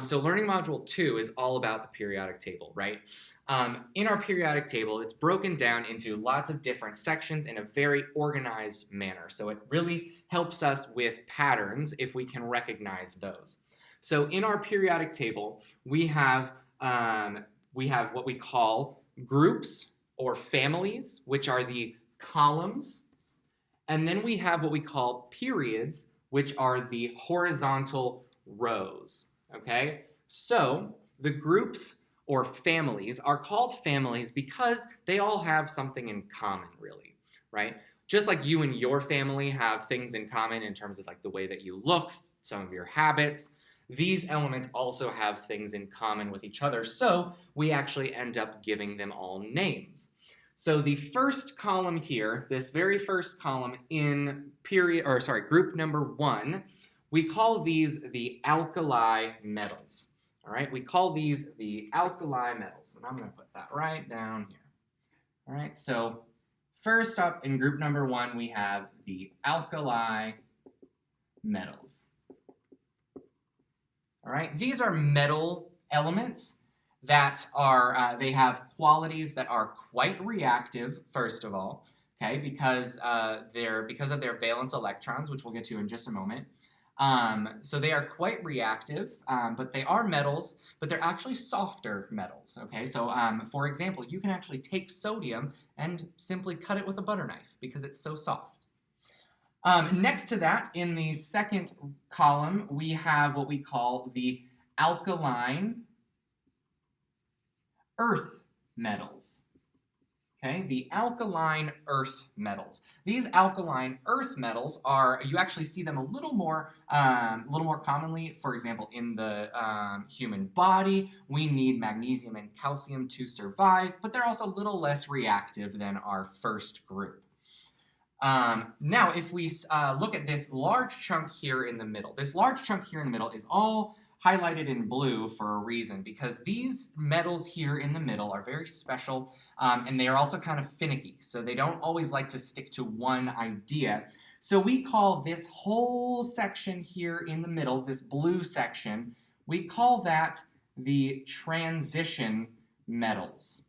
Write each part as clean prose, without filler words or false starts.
So learning module 2 is all about the periodic table, right? In our periodic table, it's broken down into lots of different sections in a very organized manner. So it really helps us with patterns if we can recognize those. So in our periodic table, we have what we call groups or families, which are the columns, and then we have what we call periods, which are the horizontal rows. Okay? So the groups or families are called families because they all have something in common, really, right? Just like you and your family have things in common in terms of like the way that you look, some of your habits, these elements also have things in common with each other. So we actually end up giving them all names. So the first column here, this very first column in group number 1, we call these the alkali metals. All right, we call these the alkali metals, and I'm going to put that right down here. All right, so first up in group number 1, we have the alkali metals. All right, these are metal elements that are, they have qualities that are quite reactive, first of all, okay, because of their valence electrons, which we'll get to in just a moment. So they are quite reactive, but they are metals, but they're actually softer metals, okay? So for example, you can actually take sodium and simply cut it with a butter knife because it's so soft. Next to that, in the second column, we have what we call the alkaline earth metals. Okay, the alkaline earth metals. These alkaline earth metals are, you actually see them a little more commonly, for example, in the human body. We need magnesium and calcium to survive, but they're also a little less reactive than our first group. Now, if we look at this large chunk here in the middle, this large chunk here in the middle is all highlighted in blue for a reason, because these metals here in the middle are very special, and they are also kind of finicky, so they don't always like to stick to one idea. So we call this whole section here in the middle, this blue section, we call that the transition metals,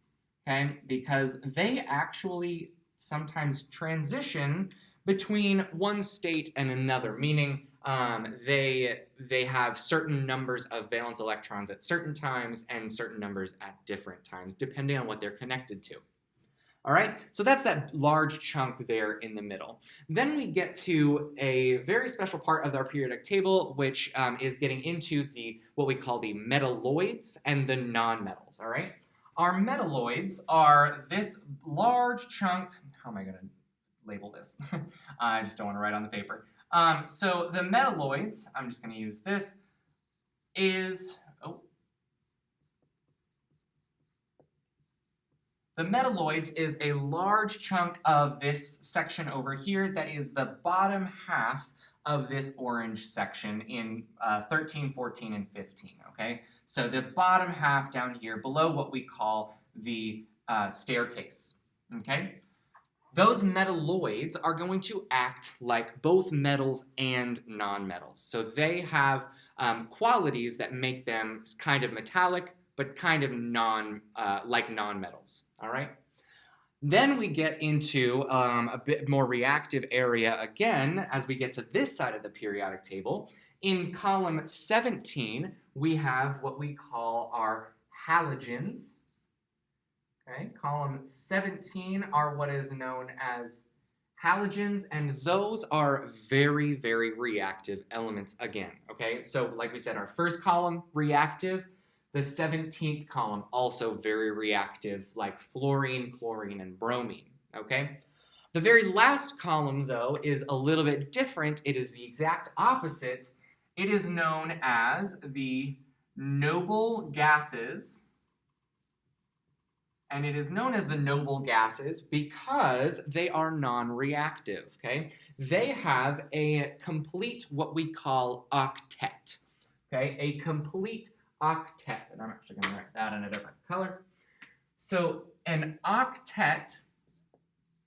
okay? Because they actually sometimes transition between one state and another, meaning they have certain numbers of valence electrons at certain times and certain numbers at different times, depending on what they're connected to. All right, so that's that large chunk there in the middle. Then we get to a very special part of our periodic table, which is getting into what we call the metalloids and the nonmetals, all right? Our metalloids are this large chunk. How am I going to label this? I just don't want to write on the paper. So the metalloids, I'm just going to use this, the metalloids is a large chunk of this section over here that is the bottom half of this orange section in 13, 14, and 15, okay? So the bottom half down here below what we call the staircase, okay? Those metalloids are going to act like both metals and nonmetals. So they have qualities that make them kind of metallic, but kind of like nonmetals, all right? Then we get into a bit more reactive area again as we get to this side of the periodic table. In column 17, we have what we call our halogens. Okay, column 17 are what is known as halogens, and those are very, very reactive elements again, okay? So like we said, our first column, reactive. The 17th column, also very reactive, like fluorine, chlorine, and bromine, okay? The very last column, though, is a little bit different. It is the exact opposite. It is known as the noble gases, and it is known as the noble gases because they are non-reactive, okay? They have a complete, what we call octet, okay? A complete octet, and I'm actually going to write that in a different color. So an octet,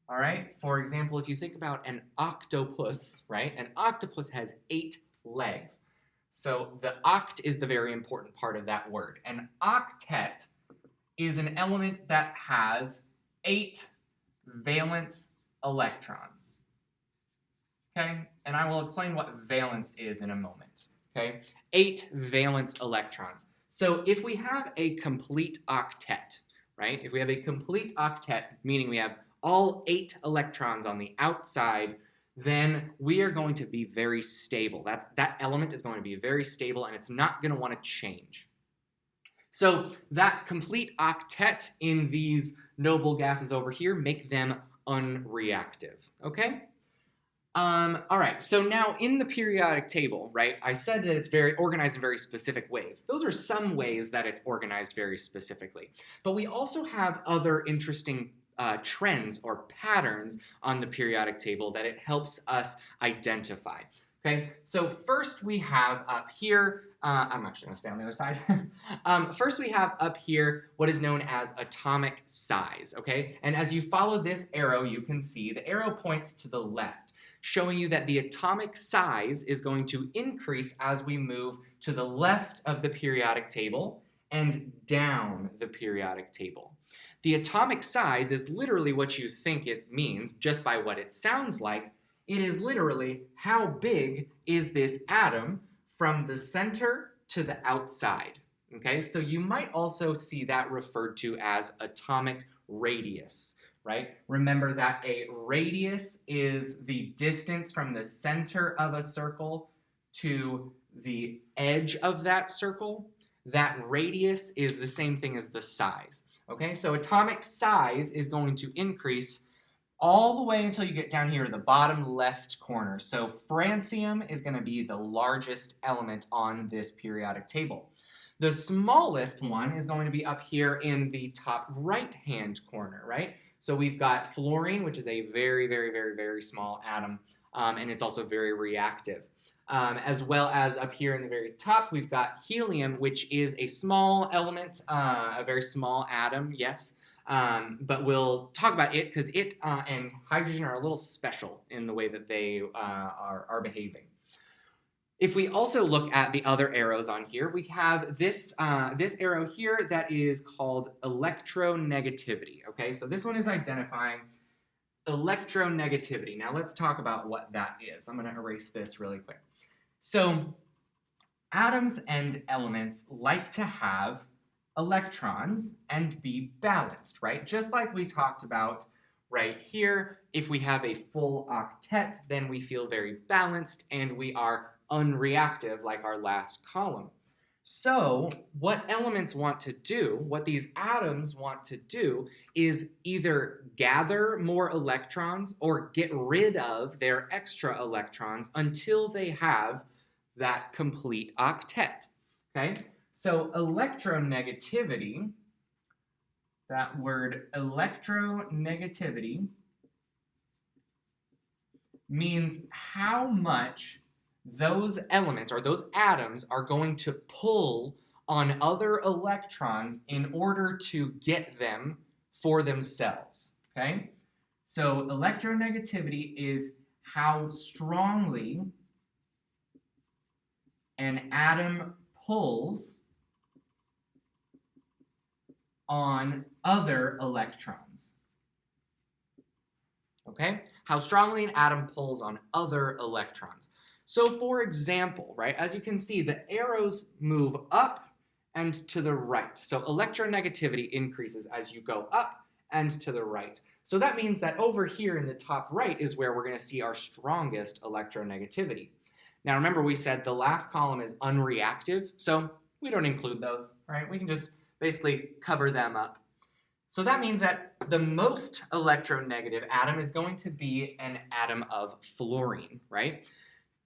all right, for example, if you think about an octopus, right? An octopus has 8 legs. So the oct is the very important part of that word. An octet is an element that has 8 valence electrons. Okay, and I will explain what valence is in a moment. Okay, 8 valence electrons. So if we have a complete octet, right? If we have a complete octet, meaning we have all 8 electrons on the outside, then we are going to be very stable. That element is going to be very stable, and it's not going to want to change. So that complete octet in these noble gases over here make them unreactive, okay? All right, so now in the periodic table, right, I said that it's very organized in very specific ways. Those are some ways that it's organized very specifically. But we also have other interesting trends or patterns on the periodic table that it helps us identify. Okay, so first we have up here, I'm actually going to stay on the other side. First we have up here what is known as atomic size, okay? And as you follow this arrow, you can see the arrow points to the left, showing you that the atomic size is going to increase as we move to the left of the periodic table and down the periodic table. The atomic size is literally what you think it means just by what it sounds like. It is literally how big is this atom from the center to the outside. Okay, so you might also see that referred to as atomic radius, right? Remember that a radius is the distance from the center of a circle to the edge of that circle. That radius is the same thing as the size. Okay, so atomic size is going to increase all the way until you get down here to the bottom left corner. So francium is going to be the largest element on this periodic table. The smallest one is going to be up here in the top right-hand corner, right? So we've got fluorine, which is a very, very, very, very small atom, and it's also very reactive. As well as up here in the very top, we've got helium, which is a small element, a very small atom, yes. But we'll talk about it because it and hydrogen are a little special in the way that they are behaving. If we also look at the other arrows on here, we have this arrow here that is called electronegativity. Okay, so this one is identifying electronegativity. Now let's talk about what that is. I'm going to erase this really quick. So atoms and elements like to have electrons and be balanced, right? Just like we talked about right here, if we have a full octet, then we feel very balanced and we are unreactive like our last column. So what elements want to do, what these atoms want to do, is either gather more electrons or get rid of their extra electrons until they have that complete octet, okay? So electronegativity, that word electronegativity, means how much those elements or those atoms are going to pull on other electrons in order to get them for themselves, okay? So electronegativity is how strongly an atom pulls on other electrons. Okay? How strongly an atom pulls on other electrons. So for example, right, as you can see, the arrows move up and to the right. So electronegativity increases as you go up and to the right. So that means that over here in the top right is where we're going to see our strongest electronegativity. Now remember we said the last column is unreactive, so we don't include those, right? We can just basically cover them up. So that means that the most electronegative atom is going to be an atom of fluorine, right?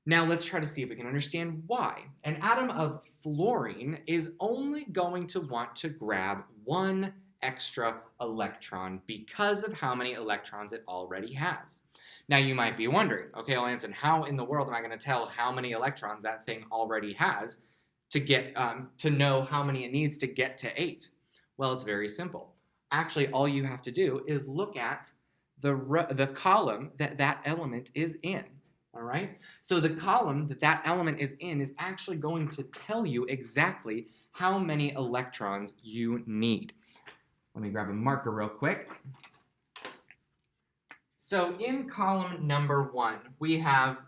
Now let's try to see if we can understand why. An atom of fluorine is only going to want to grab one extra electron because of how many electrons it already has. Now you might be wondering, okay, Lanson, how in the world am I going to tell how many electrons that thing already has to get to know how many it needs to get to 8? Well, it's very simple. Actually, all you have to do is look at the column that that element is in. All right? So the column that that element is in is actually going to tell you exactly how many electrons you need. Let me grab a marker real quick. So in column number 1, we have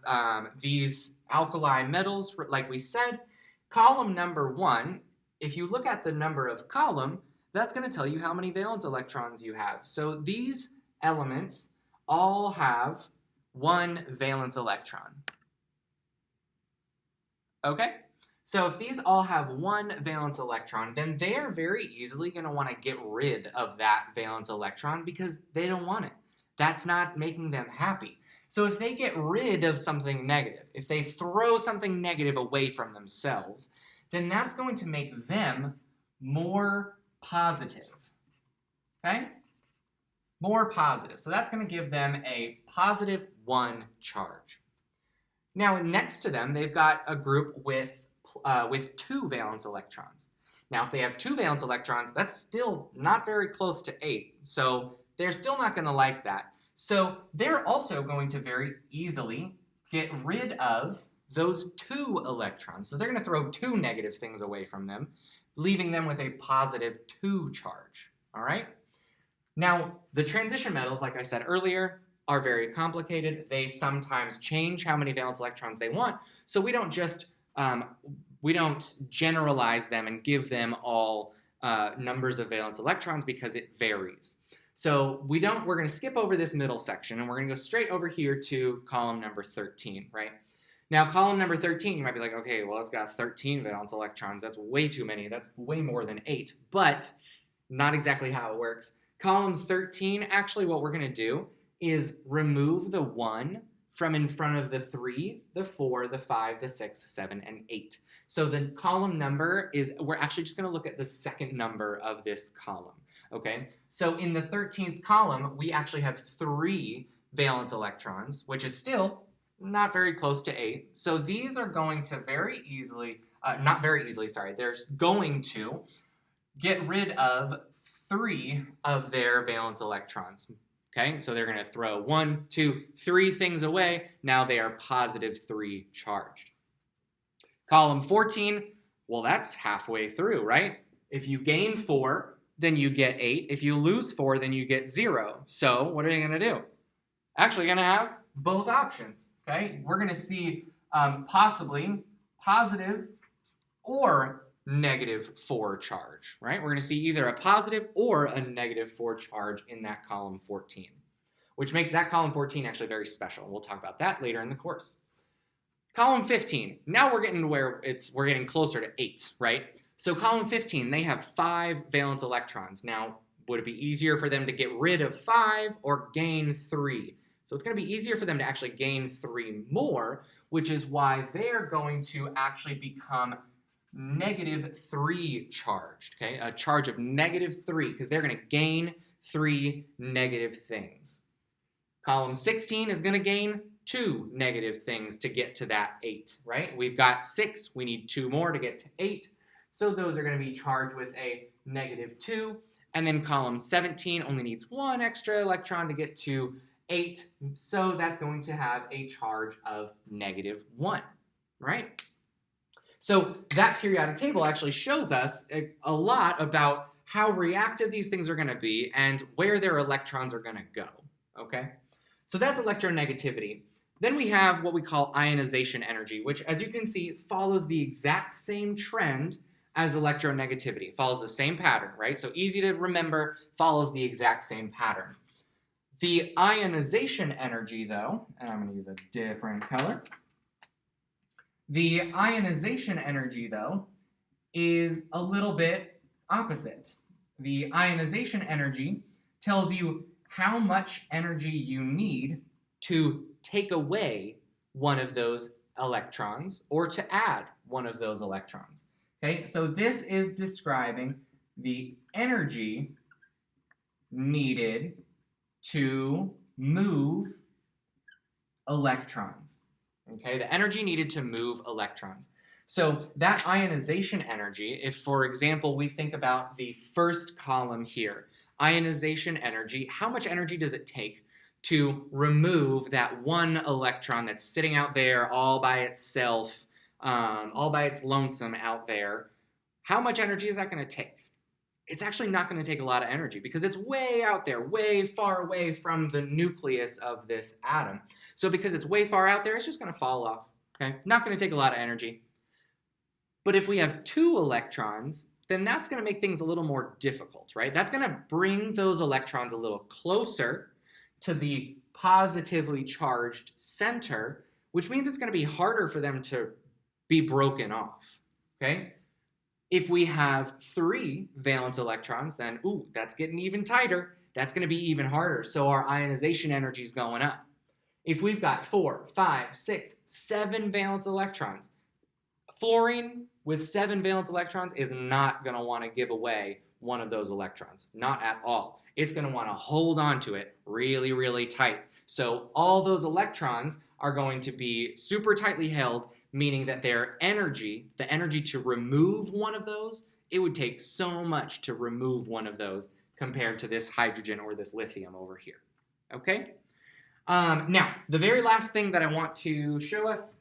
these alkali metals, like we said. Column number 1, if you look at the number of column, that's going to tell you how many valence electrons you have. So these elements all have 1 valence electron. Okay? So if these all have 1 valence electron, then they are very easily going to want to get rid of that valence electron because they don't want it. That's not making them happy. So if they get rid of something negative, if they throw something negative away from themselves, then that's going to make them more positive. Okay? More positive. So that's going to give them a positive 1 charge. Now next to them, they've got a group with 2 valence electrons. Now if they have 2 valence electrons, that's still not very close to 8. So they're still not going to like that. So they're also going to very easily get rid of those 2 electrons. So they're going to throw 2 negative things away from them, leaving them with a positive 2 charge. All right? Now, the transition metals, like I said earlier, are very complicated. They sometimes change how many valence electrons they want. So we don't just we don't generalize them and give them all numbers of valence electrons because it varies. So we're going to skip over this middle section and we're going to go straight over here to column number 13, right? Now, column number 13, you might be like, okay, well, it's got 13 valence electrons. That's way too many. That's way more than 8, but not exactly how it works. Column 13, actually what we're going to do is remove the 1 from in front of the 3, the 4, the 5, the 6, 7, and 8. So the column number is, we're actually just going to look at the second number of this column. Okay, so in the 13th column, we actually have 3 valence electrons, which is still not very close to 8. So these are going to very easily, not very easily, sorry, they're going to get rid of 3 of their valence electrons. Okay, so they're going to throw 1, 2, 3 things away. Now they are positive 3 charged. Column 14, well, that's halfway through, right? If you gain 4, then you get 8. If you lose 4, then you get 0. So what are you going to do? Actually going to have both options, okay? We're going to see possibly positive or negative 4 charge, right? We're going to see either a positive or a negative 4 charge in that column 14, which makes that column 14 actually very special. We'll talk about that later in the course. Column 15, now we're getting to where we're getting closer to 8, right? So column 15, they have 5 valence electrons. Now, would it be easier for them to get rid of 5 or gain 3? So it's going to be easier for them to actually gain 3 more, which is why they're going to actually become negative 3 charged, okay? A charge of negative 3, because they're going to gain 3 negative things. Column 16 is going to gain 2 negative things to get to that 8, right? We've got 6, we need 2 more to get to 8. So those are going to be charged with a negative 2. And then column 17 only needs 1 extra electron to get to 8. So that's going to have a charge of negative 1, right? So that periodic table actually shows us a lot about how reactive these things are going to be and where their electrons are going to go, okay? So that's electronegativity. Then we have what we call ionization energy, which, as you can see, follows the exact same trend as electronegativity. It follows the same pattern, right? So easy to remember, follows the exact same pattern. The ionization energy, though, and I'm going to use a different color. The ionization energy, though, is a little bit opposite. The ionization energy tells you how much energy you need to take away one of those electrons or to add one of those electrons. Okay, so this is describing the energy needed to move electrons. Okay, the energy needed to move electrons. So that ionization energy, if for example we think about the first column here, ionization energy, how much energy does it take to remove that one electron that's sitting out there all by itself, all by its lonesome out there, how much energy is that going to take? It's actually not going to take a lot of energy because it's way out there, way far away from the nucleus of this atom. So because it's way far out there, it's just going to fall off. Okay? Not going to take a lot of energy. But if we have 2 electrons, then that's going to make things a little more difficult, right? That's going to bring those electrons a little closer to the positively charged center, which means it's going to be harder for them to be broken off, okay? If we have 3 valence electrons, then, ooh, that's getting even tighter. That's going to be even harder, so our ionization energy is going up. If we've got 4, 5, 6, 7 valence electrons, fluorine with 7 valence electrons is not going to want to give away one of those electrons. Not at all. It's going to want to hold on to it really, really tight. So all those electrons are going to be super tightly held, meaning that their energy, the energy to remove one of those, it would take so much to remove one of those compared to this hydrogen or this lithium over here. Okay? Now, the very last thing that I want to show us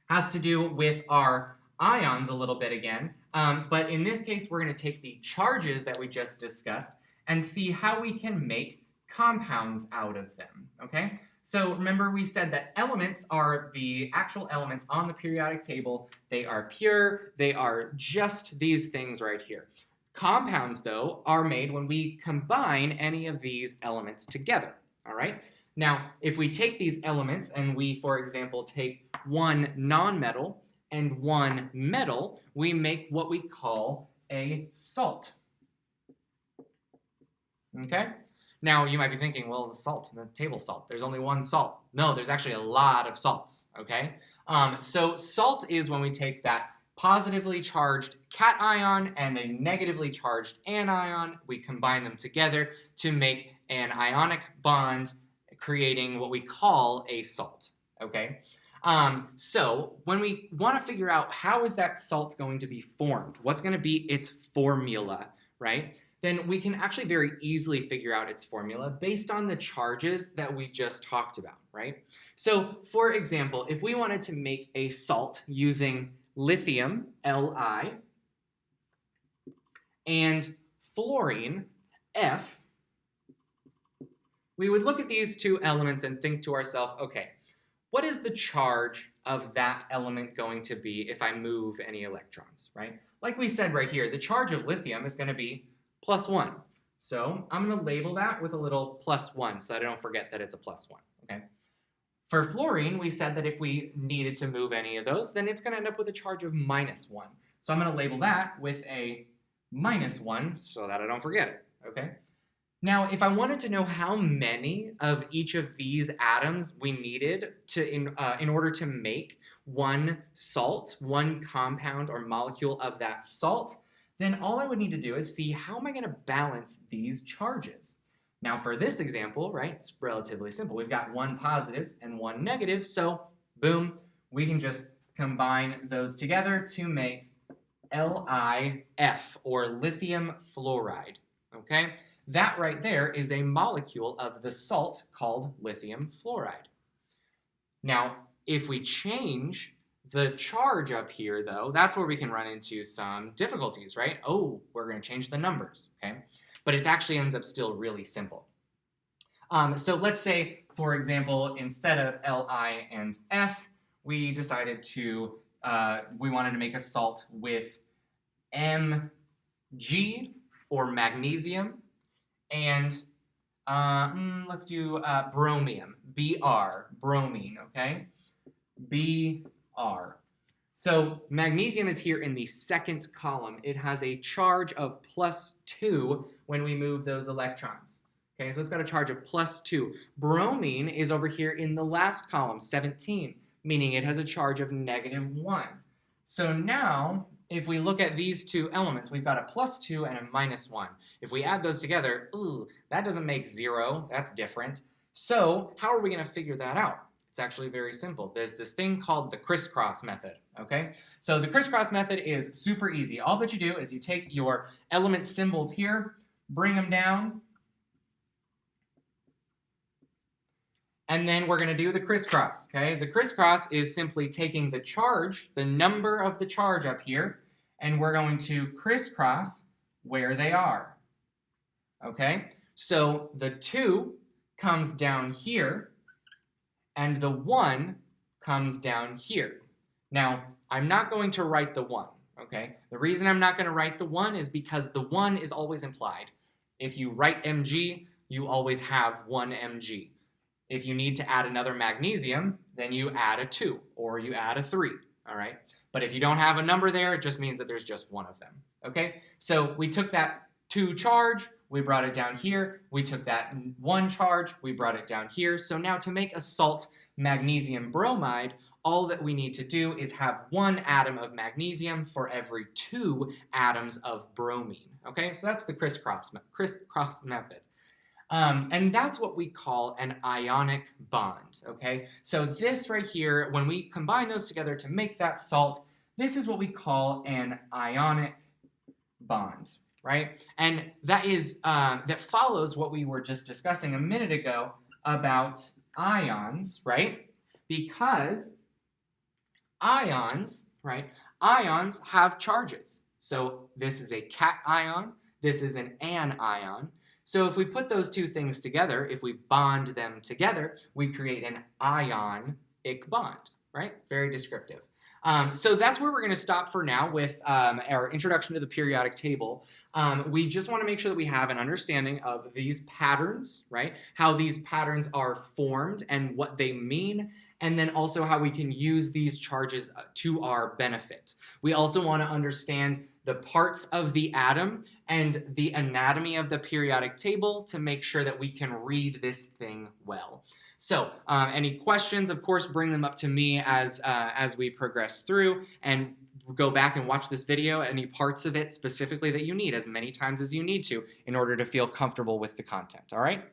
has to do with our ions a little bit again. But in this case, we're going to take the charges that we just discussed and see how we can make compounds out of them. Okay? So remember we said that elements are the actual elements on the periodic table. They are pure. They are just these things right here. Compounds, though, are made when we combine any of these elements together. All right? Now, if we take these elements and we, for example, take one nonmetal and one metal, we make what we call a salt. Okay? Now, you might be thinking, well, the salt, the table salt, there's only one salt. No, there's actually a lot of salts, okay? So salt is when we take that positively charged cation and a negatively charged anion, we combine them together to make an ionic bond, creating what we call a salt, okay? So when we want to figure out how is that salt going to be formed, what's going to be its formula, right? Then we can actually very easily figure out its formula based on the charges that we just talked about, right? So, for example, if we wanted to make a salt using lithium, Li, and fluorine, F, we would look at these 2 elements and think to ourselves, okay, what is the charge of that element going to be if I move any electrons, right? Like we said right here, the charge of lithium is going to be +1. So I'm going to label that with a little +1 so that I don't forget that it's a +1, okay? For fluorine, we said that if we needed to move any of those, then it's going to end up with a charge of -1. So I'm going to label that with a -1 so that I don't forget it, okay? Now, if I wanted to know how many of each of these atoms we needed to in order to make one salt, one compound or molecule of that salt, then all I would need to do is see how am I going to balance these charges. Now for this example, right, it's relatively simple. We've got one positive and one negative, so boom, we can just combine those together to make LiF, or lithium fluoride, okay? That right there is a molecule of the salt called lithium fluoride. Now, if we change the charge up here, though, that's where we can run into some difficulties, right? Oh, we're going to change the numbers, okay? But it actually ends up still really simple. So let's say, for example, instead of Li and F, we decided to, we wanted to make a salt with Mg, or magnesium, and let's do bromium, Br, bromine, okay? Br. So magnesium is here in the second column. It has a charge of +2 when we move those electrons. Okay, so it's got a charge of +2. Bromine is over here in the last column, 17, meaning it has a charge of -1. So now, if we look at these 2 elements, we've got a +2 and a -1. If we add those together, ooh, that doesn't make 0. That's different. So how are we going to figure that out? It's actually very simple. There's this thing called the crisscross method, okay? So the crisscross method is super easy. All that you do is you take your element symbols here, bring them down, And then we're going to do the crisscross, okay? The crisscross is simply taking the charge, the number of the charge up here, and we're going to crisscross where they are, okay? So the 2 comes down here, and the 1 comes down here. Now, I'm not going to write the 1, okay? The reason I'm not going to write the 1 is because the 1 is always implied. If you write Mg, you always have 1 Mg. If you need to add another magnesium, then you add a 2 or you add a 3, all right? But if you don't have a number there, it just means that there's just one of them, okay? So we took that 2 charge, we brought it down here. We took that 1 charge, we brought it down here. So now to make a salt magnesium bromide, all that we need to do is have 1 atom of magnesium for every 2 atoms of bromine, okay? So that's the crisscross method. And that's what we call an ionic bond, okay? So this right here, when we combine those together to make that salt, this is what we call an ionic bond, right? And that is, that follows what we were just discussing a minute ago about ions, right? Because ions, right? Ions have charges. So this is a cation, this is an anion. So if we put those two things together, if we bond them together, we create an ionic bond, right? Very descriptive. So that's where we're going to stop for now with our introduction to the periodic table. We just want to make sure that we have an understanding of these patterns, right? How these patterns are formed and what they mean, and then also how we can use these charges to our benefit. We also want to understand the parts of the atom and the anatomy of the periodic table to make sure that we can read this thing well. So any questions, of course, bring them up to me as we progress through, and go back and watch this video, any parts of it specifically that you need, as many times as you need to in order to feel comfortable with the content, all right?